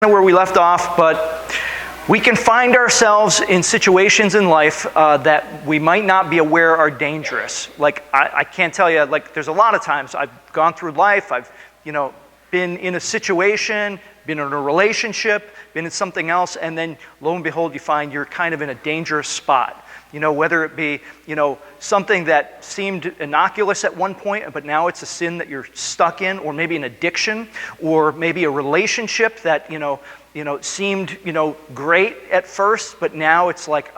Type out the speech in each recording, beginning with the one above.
Where we left off, but we can find ourselves in situations in life that we might not be aware are dangerous. Like I can't tell you, like there's a lot of times I've gone through life, I've been in a situation, been in a relationship, been in something else, and then lo and behold you find you're kind of in a dangerous spot. Whether it be, something that seemed innocuous at one point, but now it's a sin that you're stuck in, or maybe an addiction, or maybe a relationship that, seemed, great at first, but now it's like,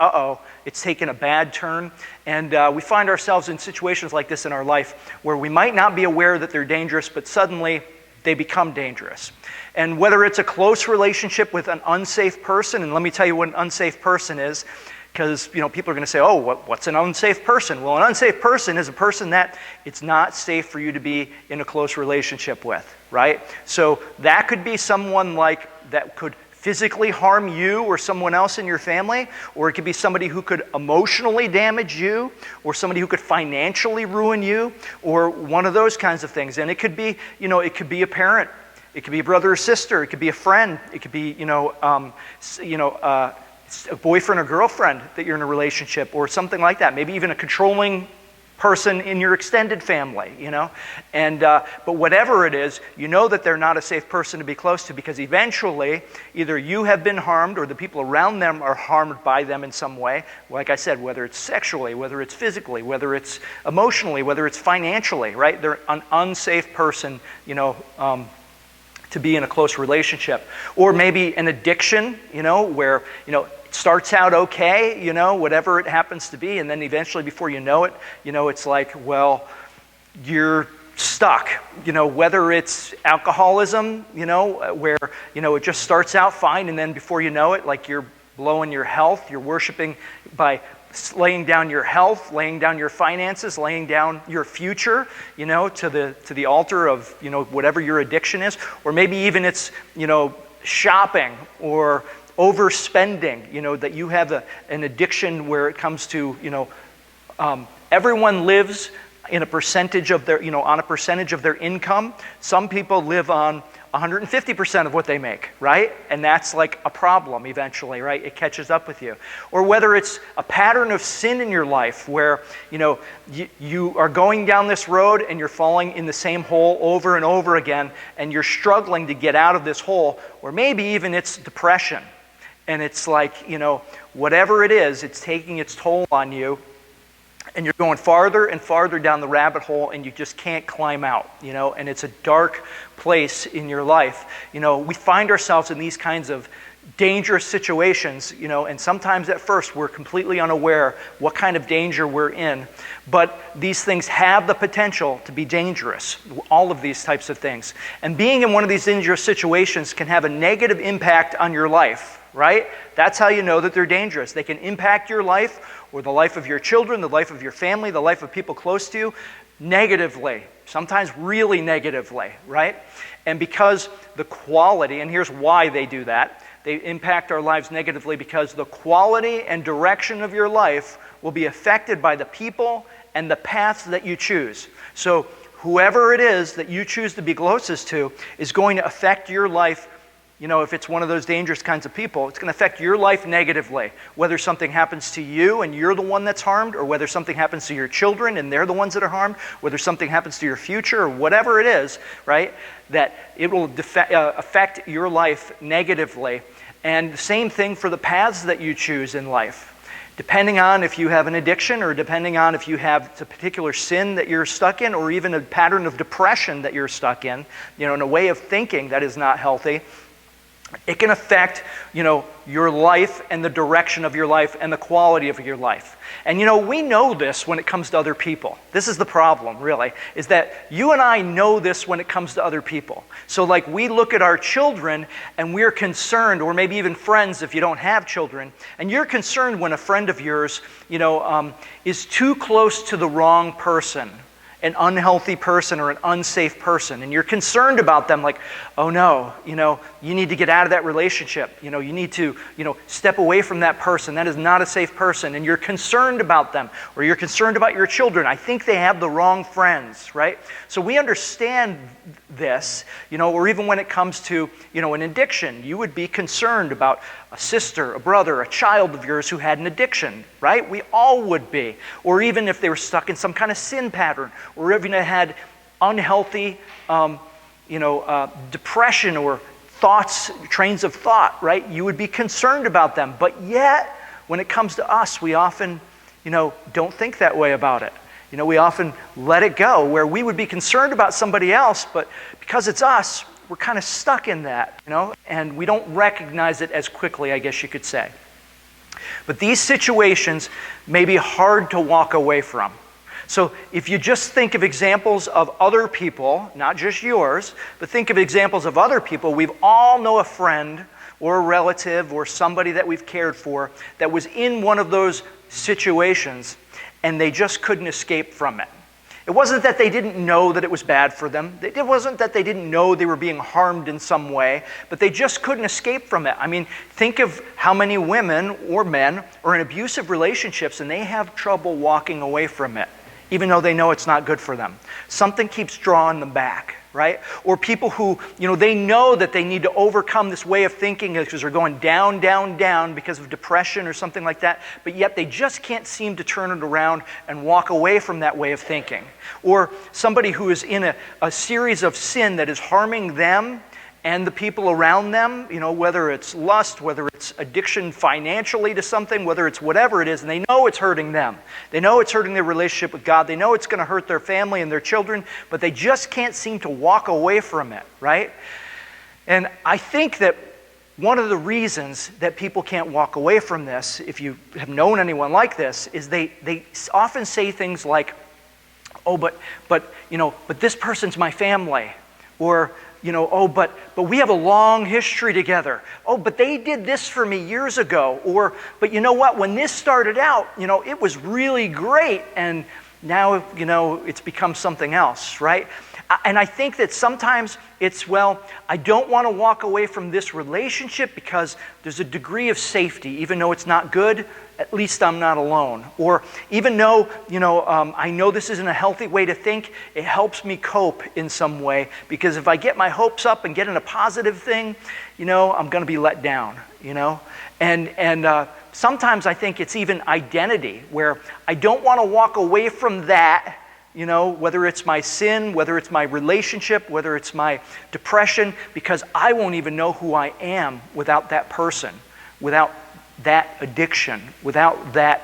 it's taken a bad turn. And we find ourselves in situations like this in our life where we might not be aware that they're dangerous, but suddenly they become dangerous. And whether it's a close relationship with an unsafe person, and let me tell you what an unsafe person is, because people are going to say, what's an unsafe person? Well, an unsafe person is a person that it's not safe for you to be in a close relationship with, right? So that could be someone that could physically harm you or someone else in your family, or it could be somebody who could emotionally damage you, or somebody who could financially ruin you, or one of those kinds of things. And it could be, it could be a parent, it could be a brother or sister, it could be a friend, it could be, a boyfriend or girlfriend that you're in a relationship, or something like that. Maybe even a controlling person in your extended family, And but whatever it is, that they're not a safe person to be close to, because eventually either you have been harmed or the people around them are harmed by them in some way. Like I said, whether it's sexually, whether it's physically, whether it's emotionally, whether it's financially, right? They're an unsafe person, to be in a close relationship. Or maybe an addiction, where, it starts out okay, whatever it happens to be, and then eventually before you know it, it's like, well, you're stuck. Whether it's alcoholism, where, it just starts out fine, and then before you know it, like you're blowing your health, you're worshiping by laying down your health, laying down your finances, laying down your future, to the altar of, whatever your addiction is. Or maybe even it's, shopping or overspending, that you have an addiction where it comes to, everyone lives in a percentage of their, on a percentage of their income. Some people live on 150% of what they make, right? And that's like a problem eventually, right? It catches up with you. Or whether it's a pattern of sin in your life where, you are going down this road and you're falling in the same hole over and over again, and you're struggling to get out of this hole. Or maybe even it's depression. And it's like, whatever it is, it's taking its toll on you. And you're going farther and farther down the rabbit hole, and you just can't climb out, and it's a dark place in your life. We find ourselves in these kinds of dangerous situations, and sometimes at first we're completely unaware what kind of danger we're in. But these things have the potential to be dangerous, all of these types of things. And being in one of these dangerous situations can have a negative impact on your life, right? That's how you know that they're dangerous. They can impact your life, or the life of your children, the life of your family, the life of people close to you, negatively, sometimes really negatively, right? And because the quality, and here's why they do that, they impact our lives negatively because the quality and direction of your life will be affected by the people and the paths that you choose. So whoever it is that you choose to be closest to is going to affect your life. If it's one of those dangerous kinds of people, it's going to affect your life negatively. Whether something happens to you and you're the one that's harmed, or whether something happens to your children and they're the ones that are harmed, whether something happens to your future, or whatever it is, right, that it will affect your life negatively. And the same thing for the paths that you choose in life. Depending on if you have an addiction, or depending on if you have a particular sin that you're stuck in, or even a pattern of depression that you're stuck in, in a way of thinking that is not healthy, it can affect, your life and the direction of your life and the quality of your life. And, we know this when it comes to other people. This is the problem, really, is that you and I know this when it comes to other people. So, we look at our children and we're concerned, or maybe even friends if you don't have children, and you're concerned when a friend of yours, is too close to the wrong person. an unhealthy person or an unsafe person, and you're concerned about them, like, oh no, you need to get out of that relationship. You need to, step away from that person. That is not a safe person, and you're concerned about them, or you're concerned about your children. I think they have the wrong friends, right? So we understand this, or even when it comes to, an addiction, you would be concerned about a sister, a brother, a child of yours who had an addiction, right? We all would be. Or even if they were stuck in some kind of sin pattern, or even had unhealthy, depression or thoughts, trains of thought, right? You would be concerned about them. But yet, when it comes to us, we often, don't think that way about it. We often let it go, where we would be concerned about somebody else, but because it's us, we're kind of stuck in that, and we don't recognize it as quickly, I guess you could say. But these situations may be hard to walk away from. So if you just think of examples of other people, not just yours, but think of examples of other people, we've all know a friend or a relative or somebody that we've cared for that was in one of those situations and they just couldn't escape from it. It wasn't that they didn't know that it was bad for them. It wasn't that they didn't know they were being harmed in some way, but they just couldn't escape from it. I mean, think of how many women or men are in abusive relationships and they have trouble walking away from it, even though they know it's not good for them. Something keeps drawing them back, right? Or people who, they know that they need to overcome this way of thinking because they're going down, down, down because of depression or something like that, but yet they just can't seem to turn it around and walk away from that way of thinking. Or somebody who is in a series of sin that is harming them and the people around them, whether it's lust, whether it's addiction financially to something, whether it's whatever it is, and they know it's hurting them. They know it's hurting their relationship with God. They know it's going to hurt their family and their children, but they just can't seem to walk away from it, right? And I think that one of the reasons that people can't walk away from this, if you have known anyone like this, is they often say things like, oh, but this person's my family, or oh, but we have a long history together. Oh, but they did this for me years ago. Or, but you know what? When this started out, it was really great, and now, it's become something else, right? And I think that sometimes it's, I don't want to walk away from this relationship because there's a degree of safety. Even though it's not good, at least I'm not alone. Or even though, I know this isn't a healthy way to think, it helps me cope in some way. Because if I get my hopes up and get in a positive thing, I'm going to be let down, And sometimes I think it's even identity, where I don't want to walk away from that, whether it's my sin, whether it's my relationship, whether it's my depression, because I won't even know who I am without that person, without that addiction, without that,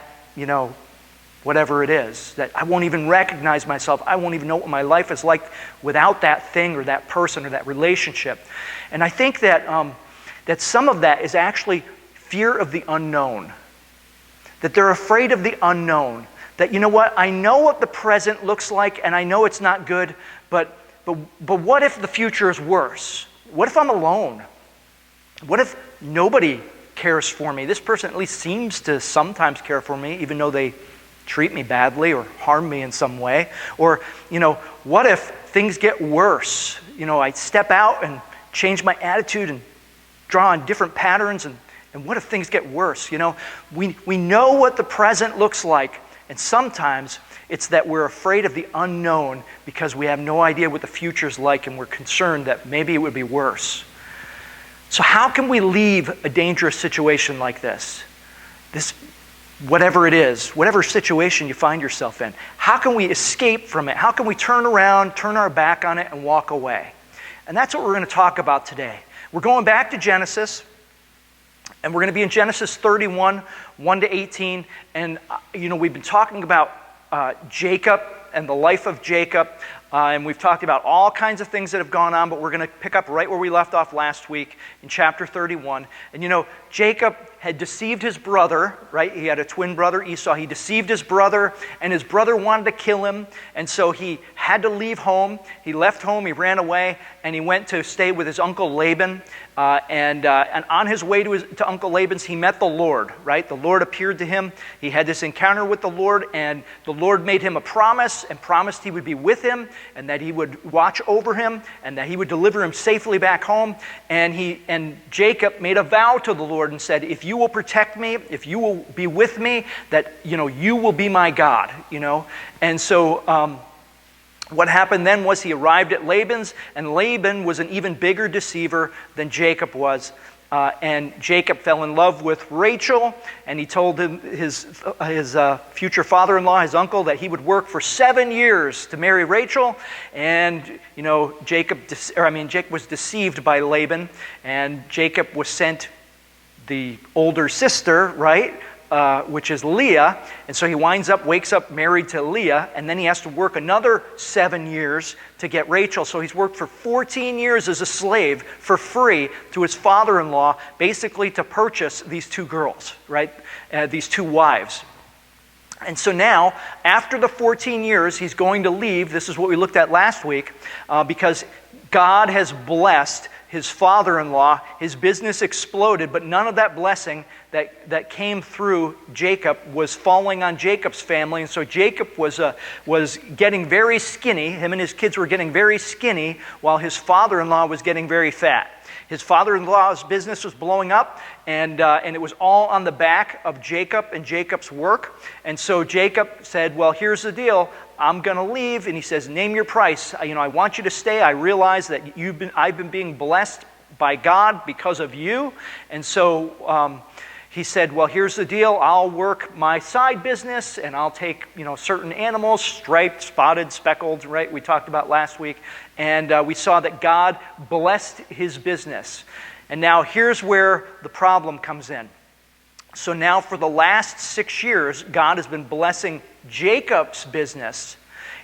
whatever it is, that I won't even recognize myself. I won't even know what my life is like without that thing or that person or that relationship. And I think that that some of that is actually fear of the unknown, that they're afraid of the unknown. That, I know what the present looks like and I know it's not good, but what if the future is worse? What if I'm alone? What if nobody cares for me? This person at least seems to sometimes care for me, even though they treat me badly or harm me in some way. Or, what if things get worse? I step out and change my attitude and draw on different patterns, and what if things get worse? We know what the present looks like. And sometimes it's that we're afraid of the unknown because we have no idea what the future's like and we're concerned that maybe it would be worse. So how can we leave a dangerous situation like this? Whatever it is, whatever situation you find yourself in, how can we escape from it? How can we turn around, turn our back on it, and walk away? And that's what we're going to talk about today. We're going back to Genesis. And we're going to be in Genesis 31, 1 to 18. And, we've been talking about Jacob and the life of Jacob. And we've talked about all kinds of things that have gone on, but we're going to pick up right where we left off last week in chapter 31. And, Jacob had deceived his brother, right? He had a twin brother, Esau. He deceived his brother, and his brother wanted to kill him. And so he had to leave home. He left home, he ran away, and he went to stay with his uncle Laban. And on his way to Uncle Laban's, he met the Lord, right? The Lord appeared to him. He had this encounter with the Lord, and the Lord made him a promise house and promised he would be with him and that he would watch over him and that he would deliver him safely back home. And Jacob made a vow to the Lord and said, if you will protect me, if you will be with me, that, you will be my God, And so what happened then was he arrived at Laban's, and Laban was an even bigger deceiver than Jacob was. And Jacob fell in love with Rachel, and he told him his future father-in-law, his uncle, that he would work for 7 years to marry Rachel. And Jacob was deceived by Laban, and Jacob was sent the older sister, right, which is Leah. And so he wakes up married to Leah, and then he has to work another 7 years to get Rachel. So he's worked for 14 years as a slave for free to his father-in-law, basically to purchase these two girls, right? These two wives. And so now, after the 14 years, he's going to leave. This is what we looked at last week, because God has blessed his father-in-law. His business exploded, but none of that blessing that came through Jacob was falling on Jacob's family. And so Jacob was getting very skinny. Him and his kids were getting very skinny while his father-in-law was getting very fat. His father-in-law's business was blowing up, and it was all on the back of Jacob and Jacob's work. And so Jacob said, well, here's the deal. I'm going to leave. And he says, name your price. I want you to stay. I realize that I've been being blessed by God because of you. And so he said, well, here's the deal. I'll work my side business, and I'll take certain animals, striped, spotted, speckled, right? We talked about last week. And we saw that God blessed his business. And now here's where the problem comes in. So now for the last 6 years, God has been blessing Jacob's business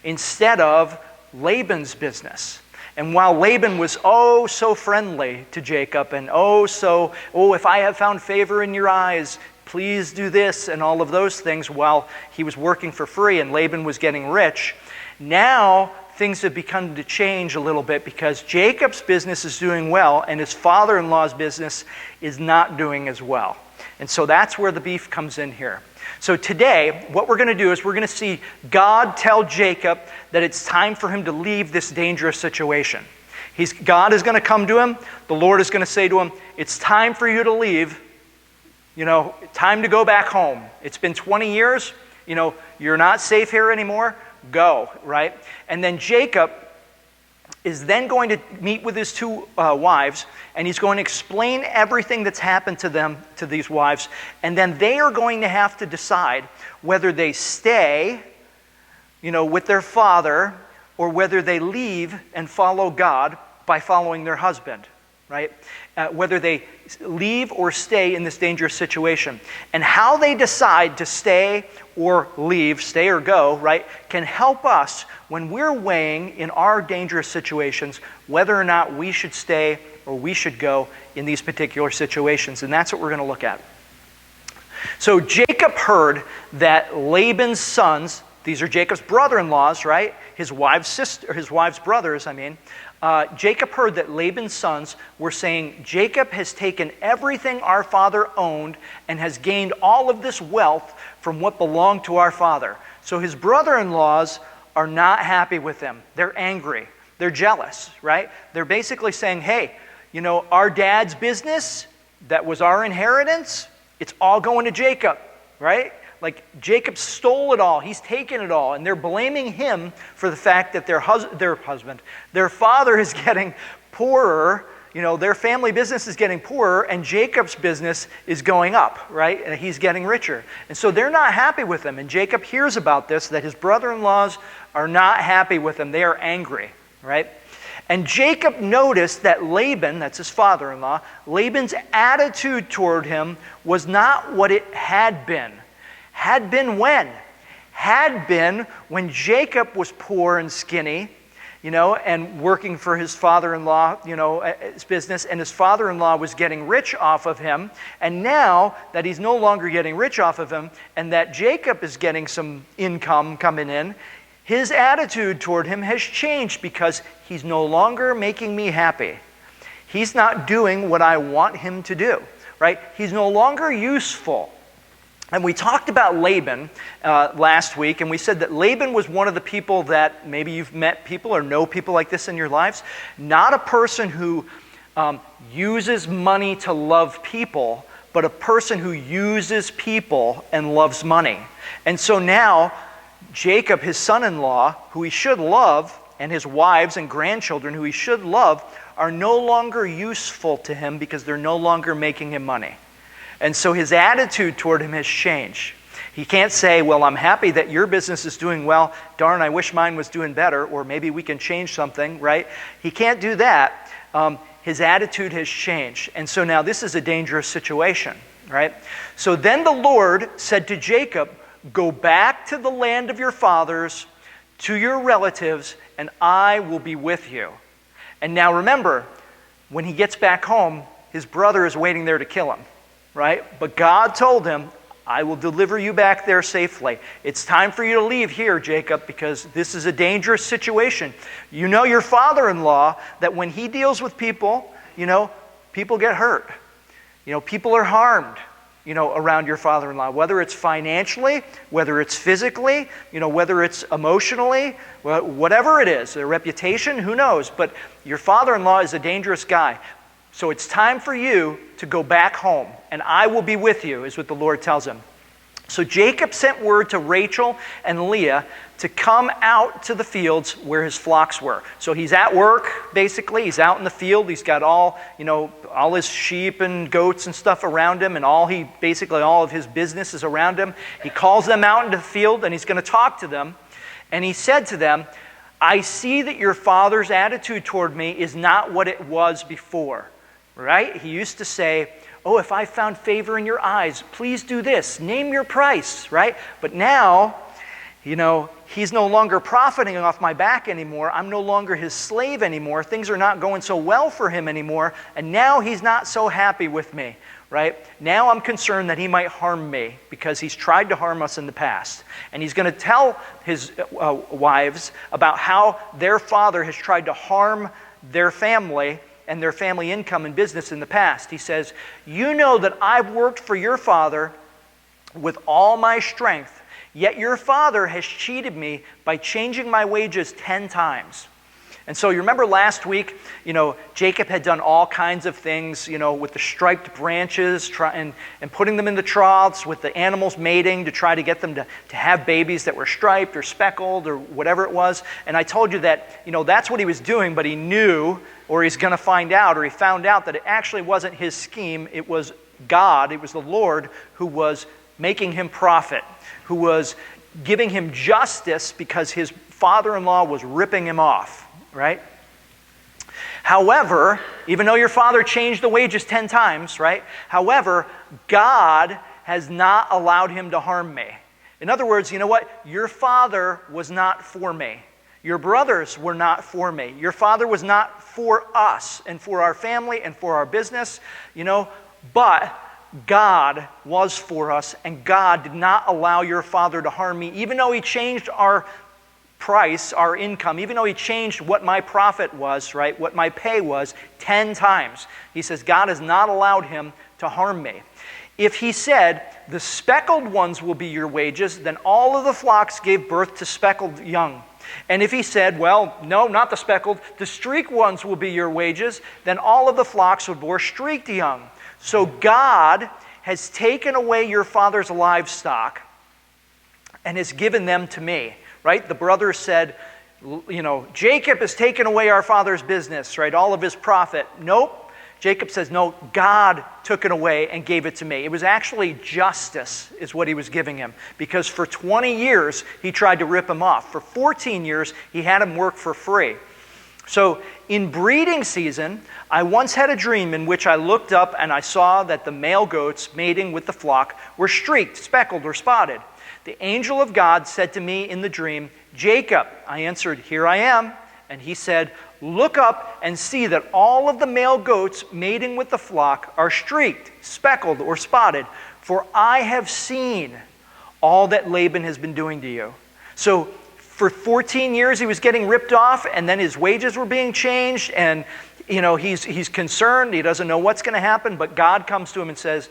instead of Laban's business. And while Laban was so friendly to Jacob and if I have found favor in your eyes, please do this and all of those things while he was working for free and Laban was getting rich, now things have begun to change a little bit because Jacob's business is doing well and his father-in-law's business is not doing as well. And so that's where the beef comes in here. So today, what we're going to do is we're going to see God tell Jacob that it's time for him to leave this dangerous situation. God is going to come to him. The Lord is going to say to him, it's time for you to leave. Time to go back home. It's been 20 years. You're not safe here anymore. Go, right? And then Jacob is then going to meet with his two wives, and he's going to explain everything that's happened to them, to these wives, and then they are going to have to decide whether they stay, with their father, or whether they leave and follow God by following their husband, right? Whether they leave or stay in this dangerous situation. And how they decide to stay or leave, stay or go, right, can help us when we're weighing in our dangerous situations whether or not we should stay or we should go in these particular situations. And that's what we're going to look at. So Jacob heard that Laban's sons, these are Jacob's brother-in-laws, right? His wife's brothers, Jacob heard that Laban's sons were saying, Jacob has taken everything our father owned and has gained all of this wealth from what belonged to our father. So his brother-in-laws are not happy with him. They're angry. They're jealous, right? They're basically saying, hey, our dad's business, that was our inheritance, it's all going to Jacob, right? Like Jacob stole it all. He's taken it all. And they're blaming him for the fact that their father is getting poorer. Their family business is getting poorer and Jacob's business is going up, right? And he's getting richer. And so they're not happy with him. And Jacob hears about this, that his brother-in-laws are not happy with him. They are angry, right? And Jacob noticed that Laban, that's his father-in-law, Laban's attitude toward him was not what it had been. Had been when? Had been when Jacob was poor and skinny, and working for his father-in-law, his business, and his father-in-law was getting rich off of him. And now that he's no longer getting rich off of him, and that Jacob is getting some income coming in, his attitude toward him has changed because he's no longer making me happy. He's not doing what I want him to do, right? He's no longer useful. And we talked about Laban last week, and we said that Laban was one of the people that maybe you've met people or know people like this in your lives. Not a person who uses money to love people, but a person who uses people and loves money. And so now, Jacob, his son-in-law, who he should love, and his wives and grandchildren, who he should love, are no longer useful to him because they're no longer making him money. And so his attitude toward him has changed. He can't say, well, I'm happy that your business is doing well. Darn, I wish mine was doing better, or maybe we can change something, right? He can't do that. His attitude has changed. And so now this is a dangerous situation, right? So then the Lord said to Jacob, go back to the land of your fathers, to your relatives, and I will be with you. And now remember, when he gets back home, his brother is waiting there to kill him, right? But God told him, I will deliver you back there safely. It's time for you to leave here, Jacob, because this is a dangerous situation. You know your father-in-law, that when he deals with people, people get hurt. People are harmed, around your father-in-law, whether it's financially, whether it's physically, whether it's emotionally, whatever it is, their reputation, who knows? But your father-in-law is a dangerous guy. So it's time for you to go back home, and I will be with you, is what the Lord tells him. So Jacob sent word to Rachel and Leah to come out to the fields where his flocks were. So he's at work, basically. He's out in the field. He's got all his sheep and goats and stuff around him, and all of his business is around him. He calls them out into the field, and he's going to talk to them. And he said to them, I see that your father's attitude toward me is not what it was before. Right? He used to say, oh, if I found favor in your eyes, please do this. Name your price, right? But now, he's no longer profiting off my back anymore. I'm no longer his slave anymore. Things are not going so well for him anymore. And now he's not so happy with me, right? Now I'm concerned that he might harm me because he's tried to harm us in the past. And he's going to tell his wives about how their father has tried to harm their family and their family income and business in the past. He says, you know that I've worked for your father with all my strength, yet your father has cheated me by changing my wages 10 times. And so you remember last week, Jacob had done all kinds of things, with the striped branches and putting them in the troughs, with the animals mating to try to get them to have babies that were striped or speckled or whatever it was. And I told you that, that's what he was doing, but he knew, or he's going to find out, or he found out that it actually wasn't his scheme. It was God, it was the Lord who was making him profit, who was giving him justice because his father-in-law was ripping him off. Right? However, even though your father changed the wages 10 times, right? However, God has not allowed him to harm me. In other words, you know what? Your father was not for me. Your brothers were not for me. Your father was not for us and for our family and for our business, but God was for us, and God did not allow your father to harm me, even though he changed our price, our income, even though he changed what my profit was, right, what my pay was 10 times. He says God has not allowed him to harm me. If he said, the speckled ones will be your wages, then all of the flocks gave birth to speckled young. And if he said, well, no, not the speckled, the streaked ones will be your wages, then all of the flocks would bore streaked young. So God has taken away your father's livestock and has given them to me. Right? The brothers said, Jacob has taken away our father's business, right? All of his profit. Nope. Jacob says, no, God took it away and gave it to me. It was actually justice is what he was giving him. Because for 20 years, he tried to rip him off. For 14 years, he had him work for free. So in breeding season, I once had a dream in which I looked up and I saw that the male goats mating with the flock were streaked, speckled, or spotted. The angel of God said to me in the dream, Jacob. I answered, here I am. And he said, look up and see that all of the male goats mating with the flock are streaked, speckled, or spotted, for I have seen all that Laban has been doing to you. So for 14 years he was getting ripped off, and then his wages were being changed, and he's concerned. He doesn't know what's going to happen, but God comes to him and says,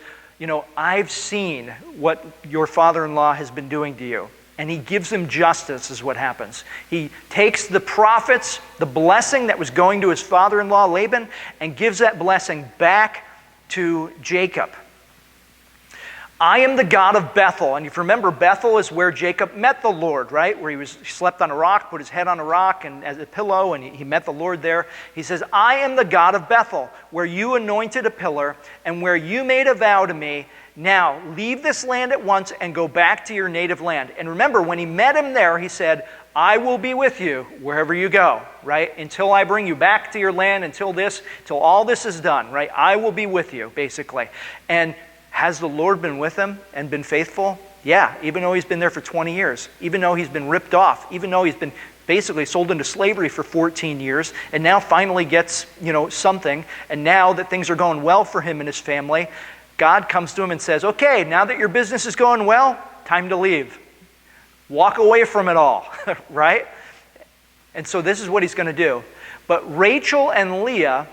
I've seen what your father-in-law has been doing to you. And he gives him justice is what happens. He takes the profits, the blessing that was going to his father-in-law Laban, and gives that blessing back to Jacob. I am the God of Bethel. And if you remember, Bethel is where Jacob met the Lord, right? Where he slept on a rock, put his head on a rock and as a pillow, and he met the Lord there. He says, I am the God of Bethel, where you anointed a pillar and where you made a vow to me. Now, leave this land at once and go back to your native land. And remember, when he met him there, he said, I will be with you wherever you go, right? Until I bring you back to your land, until all this is done, right? I will be with you, basically. And has the Lord been with him and been faithful? Yeah, even though he's been there for 20 years, even though he's been ripped off, even though he's been basically sold into slavery for 14 years, and now finally gets, something, and now that things are going well for him and his family, God comes to him and says, okay, now that your business is going well, time to leave. Walk away from it all, right? And so this is what he's going to do. But Rachel and Leah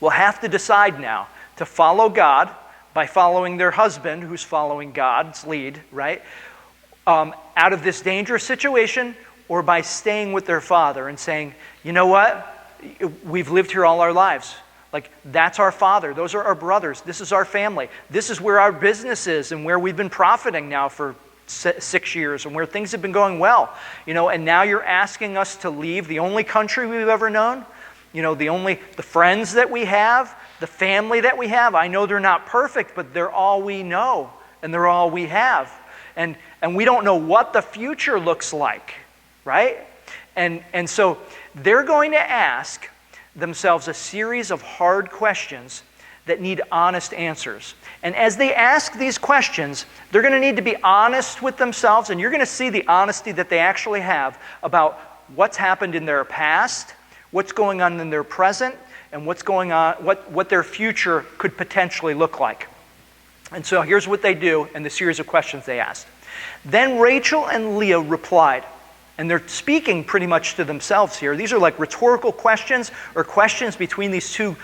will have to decide now to follow God by following their husband, who's following God's lead, right? Out of this dangerous situation, or by staying with their father and saying, you know what? We've lived here all our lives. Like, that's our father. Those are our brothers. This is our family. This is where our business is and where we've been profiting now for 6 years and where things have been going well. And now you're asking us to leave the only country we've ever known, the friends that we have, the family that we have. I know they're not perfect, but they're all we know and they're all we have. And we don't know what the future looks like, right? And so they're going to ask themselves a series of hard questions that need honest answers. And as they ask these questions, they're going to need to be honest with themselves, and you're going to see the honesty that they actually have about what's happened in their past, what's going on in their present, and what's going on, what their future could potentially look like. And so here's what they do in the series of questions they asked. Then Rachel and Leah replied. And they're speaking pretty much to themselves here. These are like rhetorical questions or questions between these two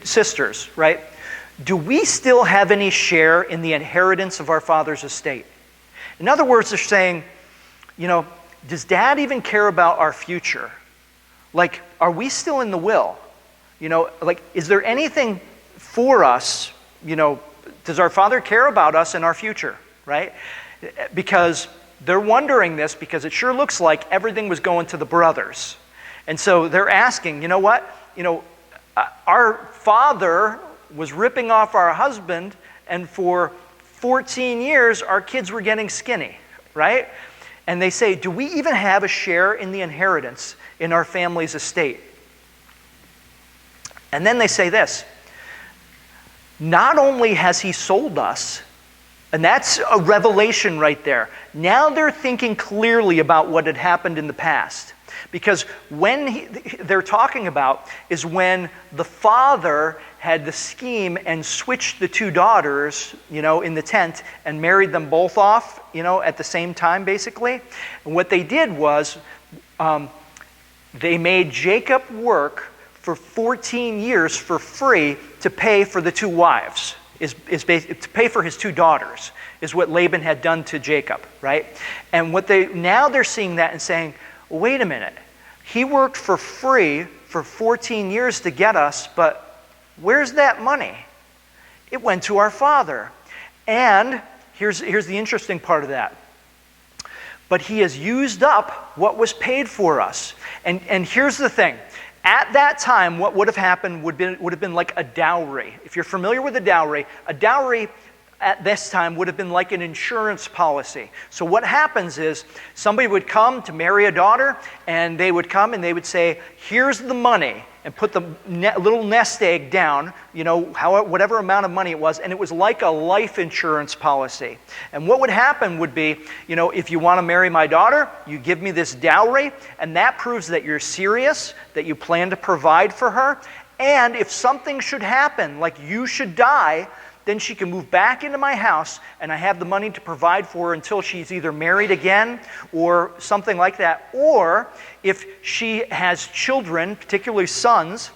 sisters, right? Do we still have any share in the inheritance of our father's estate? In other words, they're saying, does Dad even care about our future? Like, are we still in the will? Is there anything for us? Does our father care about us and our future, right? Because they're wondering this because it sure looks like everything was going to the brothers. And so they're asking, you know what? Our father was ripping off our husband, and for 14 years, our kids were getting skinny, right? And they say, do we even have a share in the inheritance in our family's estate? And then they say this, not only has he sold us, and that's a revelation right there. Now they're thinking clearly about what had happened in the past. Because when they're talking about is when the father had the scheme and switched the two daughters, in the tent and married them both off, at the same time, basically. And what they did was they made Jacob work for 14 years for free to pay for the two wives. To pay for his two daughters is what Laban had done to Jacob, right? And now they're seeing that and saying, well, wait a minute, he worked for free for 14 years to get us, but where's that money? It went to our father. And here's the interesting part of that. But he has used up what was paid for us. And here's the thing. At that time, what would have happened would have been like a dowry. If you're familiar with a dowry at this time would have been like an insurance policy. So what happens is somebody would come to marry a daughter, and they would come and they would say, here's the money, and put the little nest egg down, whatever amount of money it was, and it was like a life insurance policy. And what would happen would be, if you want to marry my daughter, you give me this dowry, and that proves that you're serious, that you plan to provide for her, and if something should happen, like you should die, then she can move back into my house, and I have the money to provide for her until she's either married again or something like that. Or if she has children, particularly sons,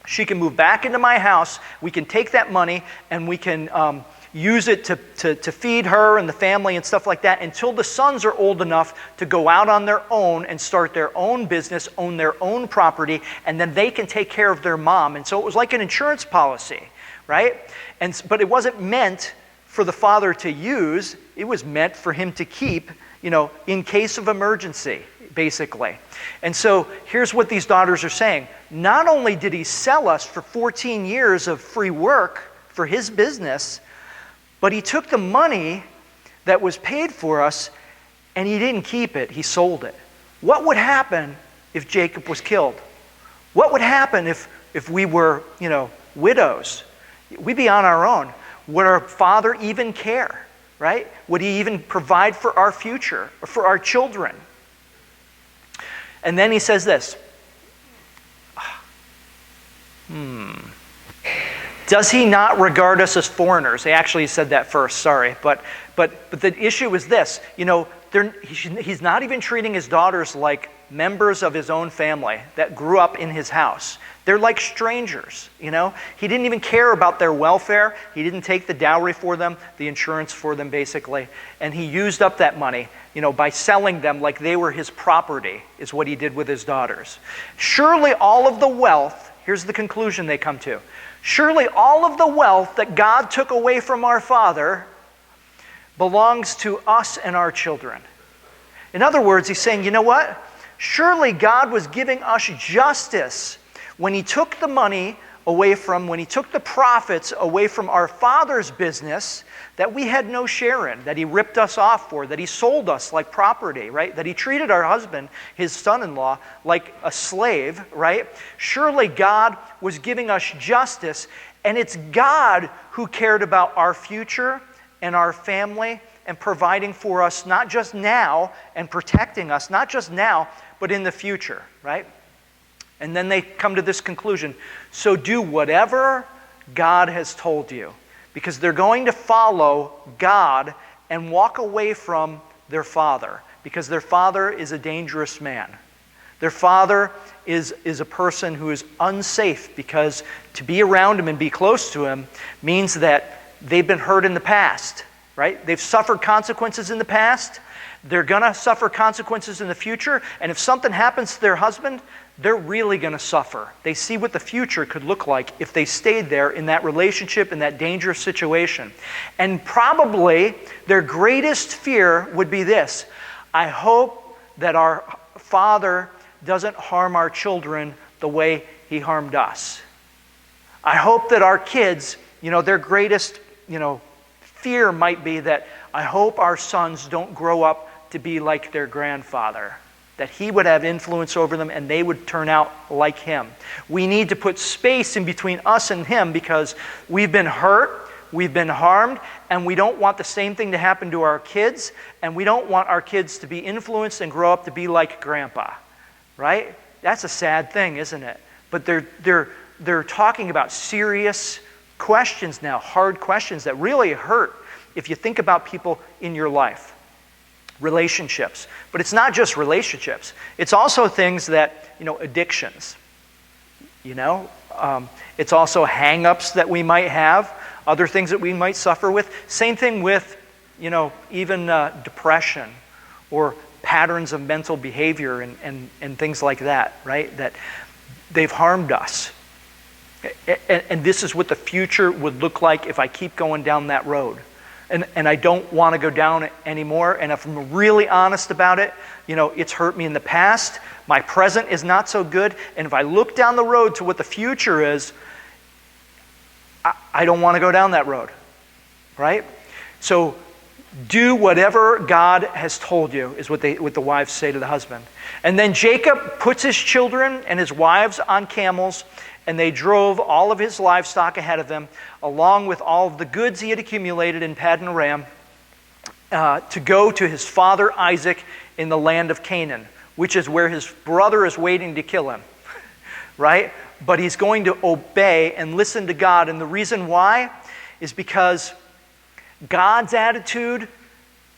She can move back into my house. We can take that money and we can use it to feed her and the family and stuff like that until the sons are old enough to go out on their own and start their own business, own their own property, and then they can take care of their mom. And so it was like an insurance policy, right? But it wasn't meant for the father to use. It was meant for him to keep, in case of emergency, basically. And so here's what these daughters are saying. Not only did he sell us for 14 years of free work for his business, but he took the money that was paid for us and he didn't keep it, he sold it. What would happen if Jacob was killed? What would happen if we were, widows? We'd be on our own. Would our father even care, right? Would he even provide for our future, or for our children? And then he says this. Does he not regard us as foreigners? He actually said that first, sorry. But the issue is this. He's not even treating his daughters like members of his own family that grew up in his house. They're like strangers, He didn't even care about their welfare. He didn't take the dowry for them, the insurance for them, basically. And he used up that money, by selling them like they were his property, is what he did with his daughters. Surely all of the wealth, here's the conclusion they come to. Surely all of the wealth that God took away from our father belongs to us and our children. In other words, he's saying, you know what? Surely God was giving us justice when he took the money away from, when he took the profits away from our father's business that we had no share in, that he ripped us off for, that he sold us like property, right? That he treated our husband, his son-in-law, like a slave, right? Surely God was giving us justice, and it's God who cared about our future and our family and providing for us not just now and protecting us, not just now, but in the future, right? And then they come to this conclusion. So do whatever God has told you. Because they're going to follow God and walk away from their father. Because their father is a dangerous man. Their father is a person who is unsafe, because to be around him and be close to him means that they've been hurt in the past, right? They've suffered consequences in the past. They're going to suffer consequences in the future. And if something happens to their husband, they're really going to suffer. They see what the future could look like if they stayed there in that relationship, in that dangerous situation. And probably their greatest fear would be this: I hope that our father doesn't harm our children the way he harmed us. I hope that our kids, their greatest, fear might be that I hope our sons don't grow up to be like their grandfather, that he would have influence over them and they would turn out like him. We need to put space in between us and him because we've been hurt, we've been harmed, and we don't want the same thing to happen to our kids, and we don't want our kids to be influenced and grow up to be like grandpa, right? That's a sad thing, isn't it? But they're talking about serious questions now, hard questions that really hurt if you think about people in your life. Relationships. But it's not just relationships. It's also things that, addictions. It's also hang-ups that we might have, other things that we might suffer with. Same thing with, even depression or patterns of mental behavior and things like that, right? That they've harmed us. And this is what the future would look like if I keep going down that road. And I don't want to go down it anymore. And if I'm really honest about it, it's hurt me in the past. My present is not so good. And if I look down the road to what the future is, I don't want to go down that road, right? So do whatever God has told you, is what the wives say to the husband. And then Jacob puts his children and his wives on camels, and they drove all of his livestock ahead of them, along with all of the goods he had accumulated in Paddan Aram, to go to his father Isaac in the land of Canaan, which is where his brother is waiting to kill him, right? But he's going to obey and listen to God. And the reason why is because God's attitude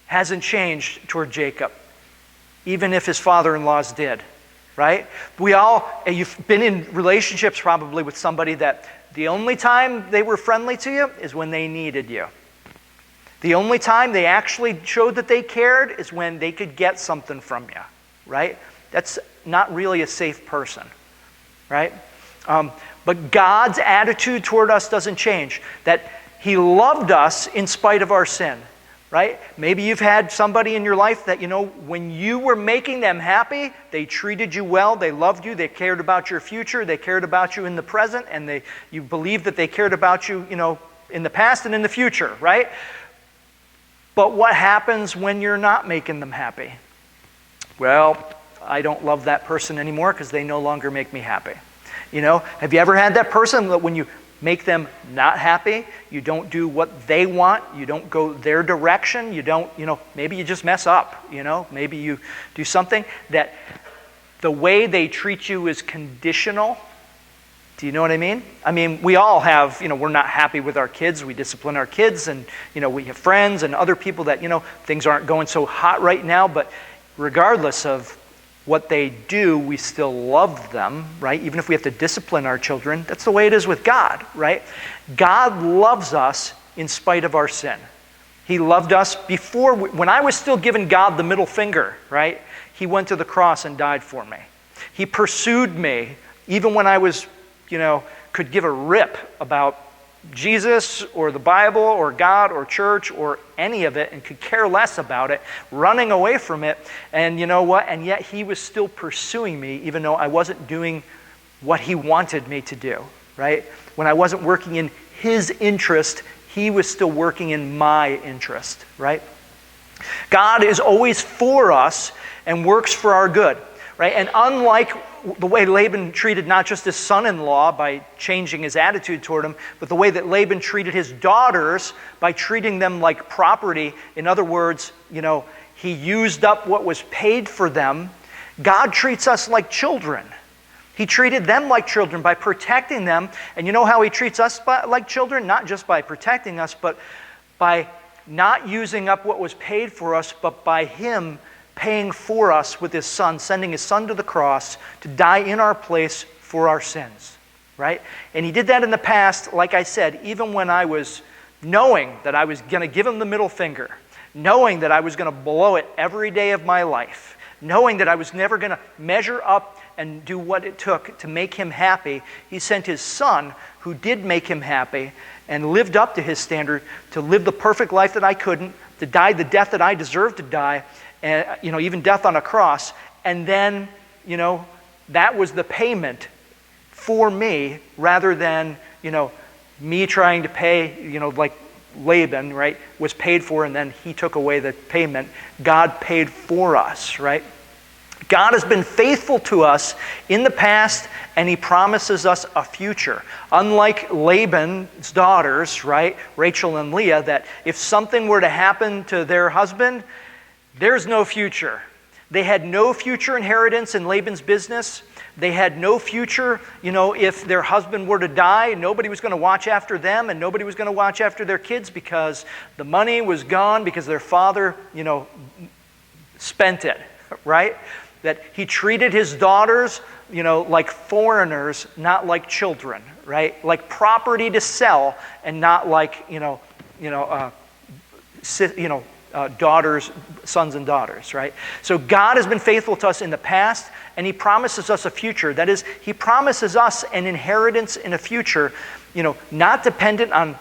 hasn't changed toward Jacob, even if his father-in-laws did, right? You've been in relationships probably with somebody that the only time they were friendly to you is when they needed you. The only time they actually showed that they cared is when they could get something from you, right? That's not really a safe person, right? But God's attitude toward us doesn't change. That He loved us in spite of our sin, right? Maybe you've had somebody in your life that, when you were making them happy, they treated you well, they loved you, they cared about your future, they cared about you in the present, and you believed that they cared about you, in the past and in the future, right? But what happens when you're not making them happy? Well, I don't love that person anymore because they no longer make me happy. Have you ever had that person that when you make them not happy, you don't do what they want, you don't go their direction, you don't, maybe you just mess up, maybe you do something that the way they treat you is conditional. Do you know what I mean? I mean, we all have, we're not happy with our kids, we discipline our kids, and, we have friends and other people that, things aren't going so hot right now, but regardless of what they do, we still love them, right? Even if we have to discipline our children, that's the way it is with God, right? God loves us in spite of our sin. He loved us before, when I was still giving God the middle finger, right? He went to the cross and died for me. He pursued me, even when I was, could give a rip about Jesus or the Bible or God or church or any of it and could care less about it, running away from it. And you know what? And yet He was still pursuing me even though I wasn't doing what He wanted me to do, right? When I wasn't working in His interest, He was still working in my interest, right? God is always for us and works for our good, right? And unlike the way Laban treated not just his son-in-law by changing his attitude toward him, but the way that Laban treated his daughters by treating them like property. In other words, he used up what was paid for them. God treats us like children. He treated them like children by protecting them. And you know how He treats us like children? Not just by protecting us, but by not using up what was paid for us, but by Him paying for us with His Son, sending His Son to the cross to die in our place for our sins, right? And He did that in the past, like I said, even when I was knowing that I was going to give Him the middle finger, knowing that I was going to blow it every day of my life, knowing that I was never going to measure up and do what it took to make Him happy. He sent His Son, who did make Him happy and lived up to His standard, to live the perfect life that I couldn't, to die the death that I deserved to die, and even death on a cross. And then, that was the payment for me, rather than, me trying to pay, like Laban, right, was paid for, and then he took away the payment. God paid for us, right? God has been faithful to us in the past, and He promises us a future. Unlike Laban's daughters, right, Rachel and Leah, that if something were to happen to their husband, there's no future. They had no future inheritance in Laban's business. They had no future, if their husband were to die, nobody was going to watch after them and nobody was going to watch after their kids because the money was gone because their father, spent it, right? That he treated his daughters, like foreigners, not like children, right? Like property to sell and not like, daughters, sons and daughters, right? So God has been faithful to us in the past, and He promises us a future. That is, He promises us an inheritance in a future, not dependent on,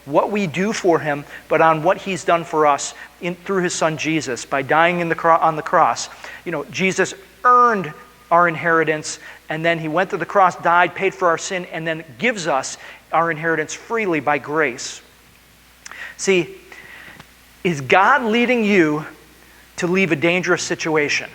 what we do for Him, but on what He's done for us through His Son Jesus by dying on the cross. Jesus earned our inheritance, and then He went to the cross, died, paid for our sin, and then gives us our inheritance freely by grace. See, is God leading you to leave a dangerous situation?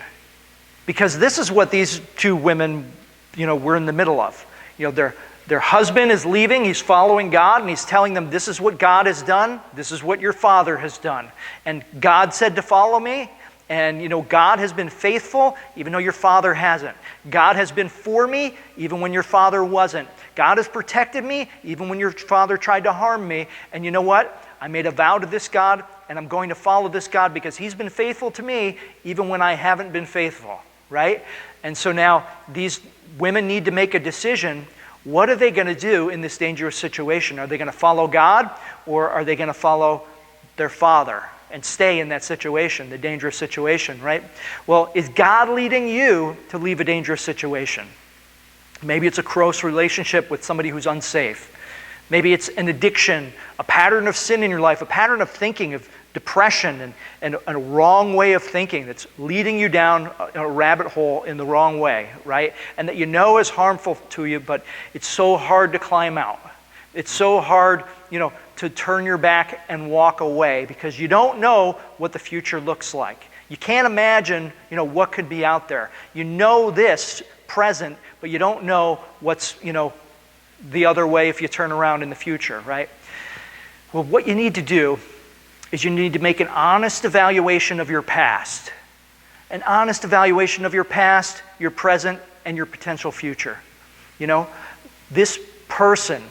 Because this is what these two women, were in the middle of. Their husband is leaving, he's following God, and he's telling them, this is what God has done, this is what your father has done. And God said to follow me, and God has been faithful, even though your father hasn't. God has been for me, even when your father wasn't. God has protected me, even when your father tried to harm me. And you know what? I made a vow to this God, and I'm going to follow this God because He's been faithful to me, even when I haven't been faithful. right? And so now these women need to make a decision. What are they going to do in this dangerous situation? Are they going to follow God, or are they going to follow their father and stay in that situation, the dangerous situation, right? Well, is God leading you to leave a dangerous situation? Maybe it's a close relationship with somebody who's unsafe. Maybe it's an addiction, a pattern of sin in your life, a pattern of thinking, of depression and a wrong way of thinking that's leading you down a rabbit hole in the wrong way, right? And that you know is harmful to you, but it's so hard to climb out. It's so hard, to turn your back and walk away because you don't know what the future looks like. You can't imagine, what could be out there. You know this present, but you don't know what's, the other way if you turn around in the future, right? Well, what you need to do is you need to make an honest evaluation of your past. An honest evaluation of your past, your present, and your potential future. This person,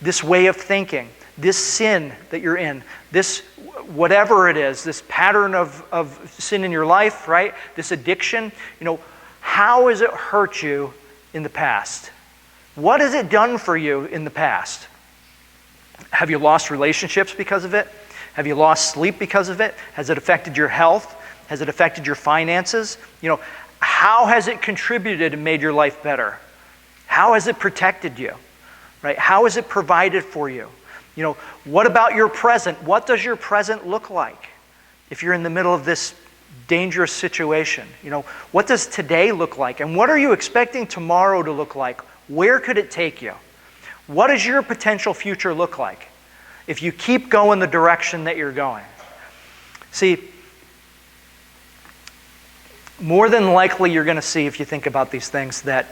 this way of thinking, this sin that you're in, this whatever it is, this pattern of sin in your life, right? This addiction, how has it hurt you in the past? What has it done for you in the past? Have you lost relationships because of it? Have you lost sleep because of it? Has it affected your health? Has it affected your finances? How has it contributed and made your life better? How has it protected you? Right? How has it provided for you? What about your present? What does your present look like if you're in the middle of this dangerous situation? What does today look like? And what are you expecting tomorrow to look like? Where could it take you? What does your potential future look like if you keep going the direction that you're going? See, more than likely you're going to see, if you think about these things, that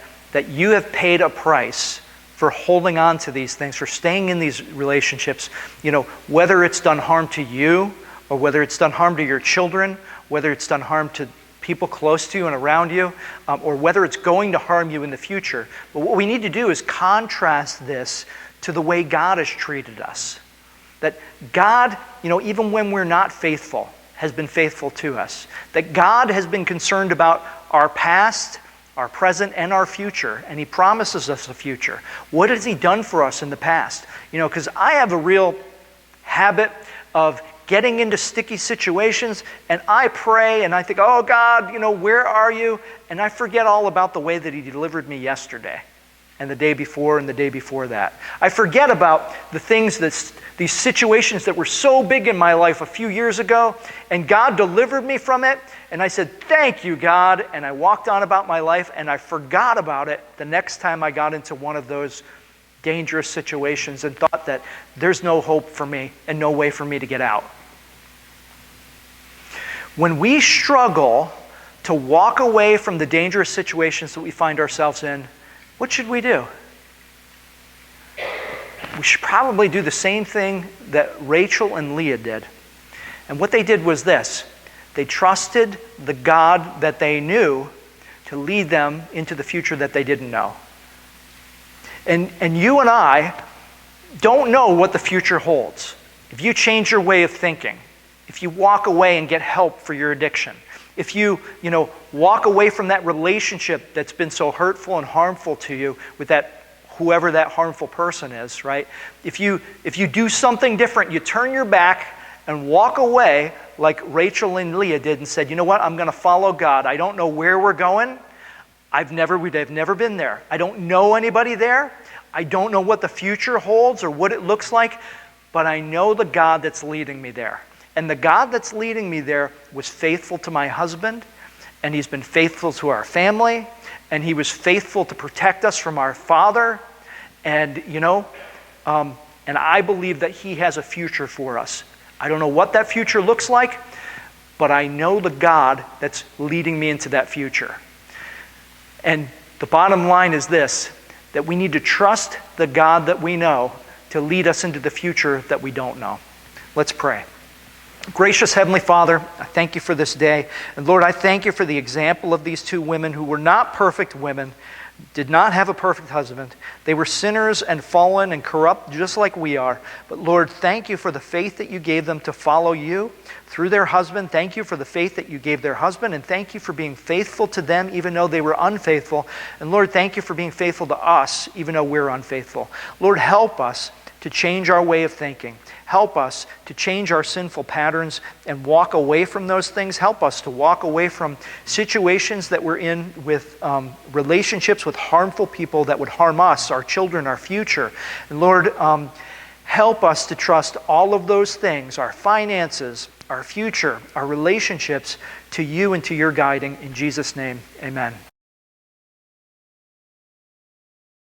you have paid a price for holding on to these things, for staying in these relationships, whether it's done harm to you or whether it's done harm to your children, whether it's done harm to people close to you and around you, or whether it's going to harm you in the future. But what we need to do is contrast this to the way God has treated us. That God, even when we're not faithful, has been faithful to us. That God has been concerned about our past, our present, and our future, and He promises us a future. What has He done for us in the past? Because I have a real habit of getting into sticky situations, and I pray, and I think, oh God, where are you? And I forget all about the way that He delivered me yesterday, and the day before, and the day before that. I forget about the things these situations that were so big in my life a few years ago, and God delivered me from it, and I said, thank you, God, and I walked on about my life, and I forgot about it the next time I got into one of those dangerous situations and thought that there's no hope for me and no way for me to get out. When we struggle to walk away from the dangerous situations that we find ourselves in, what should we do? We should probably do the same thing that Rachel and Leah did. And what they did was this. They trusted the God that they knew to lead them into the future that they didn't know. And you and I don't know what the future holds. If you change your way of thinking, if you walk away and get help for your addiction, if you walk away from that relationship that's been so hurtful and harmful to you with that whoever that harmful person is, right? If you do something different, you turn your back and walk away like Rachel and Leah did and said, you know what, I'm going to follow God. I don't know where we're going. I've never been there. I don't know anybody there. I don't know what the future holds or what it looks like, but I know the God that's leading me there. And the God that's leading me there was faithful to my husband, and He's been faithful to our family, and He was faithful to protect us from our father. And, and I believe that He has a future for us. I don't know what that future looks like, but I know the God that's leading me into that future. And the bottom line is this, that we need to trust the God that we know to lead us into the future that we don't know. Let's pray. Gracious Heavenly Father, I thank you for this day. And Lord, I thank you for the example of these two women who were not perfect women, did not have a perfect husband. They were sinners and fallen and corrupt just like we are. But Lord, thank you for the faith that you gave them to follow you through their husband. Thank you for the faith that you gave their husband, and thank you for being faithful to them even though they were unfaithful. And Lord, thank you for being faithful to us even though we're unfaithful. Lord, help us to change our way of thinking. Help us to change our sinful patterns and walk away from those things. Help us to walk away from situations that we're in with relationships with harmful people that would harm us, our children, our future. And Lord, help us to trust all of those things, our finances, our future, our relationships, to you and to your guiding. In Jesus' name, amen.